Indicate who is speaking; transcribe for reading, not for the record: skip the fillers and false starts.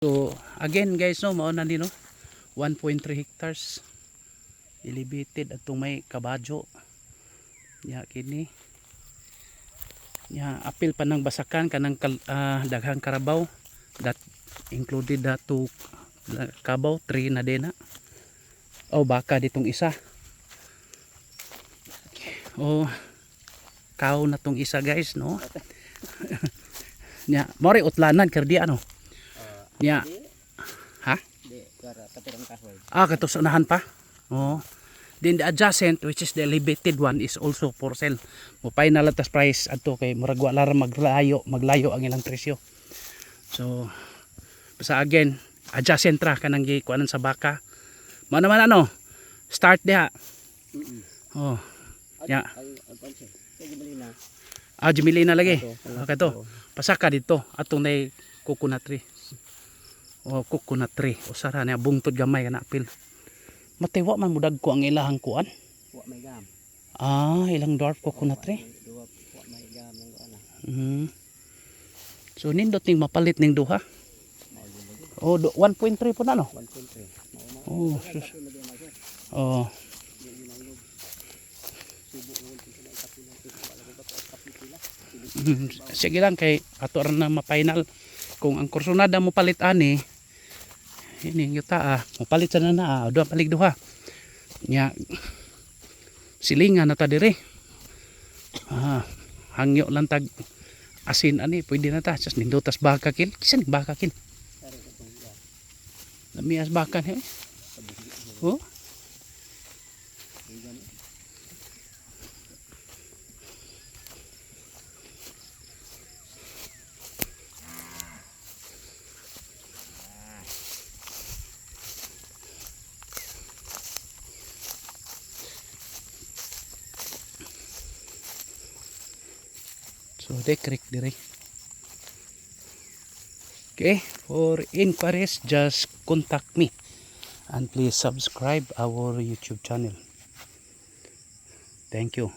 Speaker 1: So again guys, no, mao na ni no 1.3 hectares elevated atong may kabadyo nya kini nya apil pa ng basakan kanang daghang karabaw that included to kabaw 3 na din na o baka ditong isa o kaw na tong isa guys, no. Nya mori utlanan kerdi ano nya ha kato sa unahan pa. Oh, then the adjacent which is the elevated one is also for sale. Mo final atas price adto kay murag wala ra maglayo ang ilang presyo. So basta again adjacent ra kanang gikuanan sa baka. Mao naman ano start diha. Oh ya Jimilina lagi. Okay to. Pasaka dito atong nay coconut tree. O coconut tree usara niya bungtod gamay kana apil. Matay wa man mudag ko ang ilahang kuan.
Speaker 2: Wa may gam.
Speaker 1: Ilang dwarf coconut tree.
Speaker 2: Wa may gam ng ana.
Speaker 1: So nindot ning mapalit ning duha. 1.3 po na no.
Speaker 2: 1.3.
Speaker 1: Oh. Oh. Sige lang kay ato ra na ma-final kung ang kursunada mo palit ani ini yuta mo palit sana na duha palig duha nya silingan na ta dire hangyo lang tag asin ani pwede na ta just nindutas baka kil kisan baka kil lamias bakan he oh. So dekrik dire. Okay, for inquiries just contact me and please subscribe our YouTube channel. Thank you.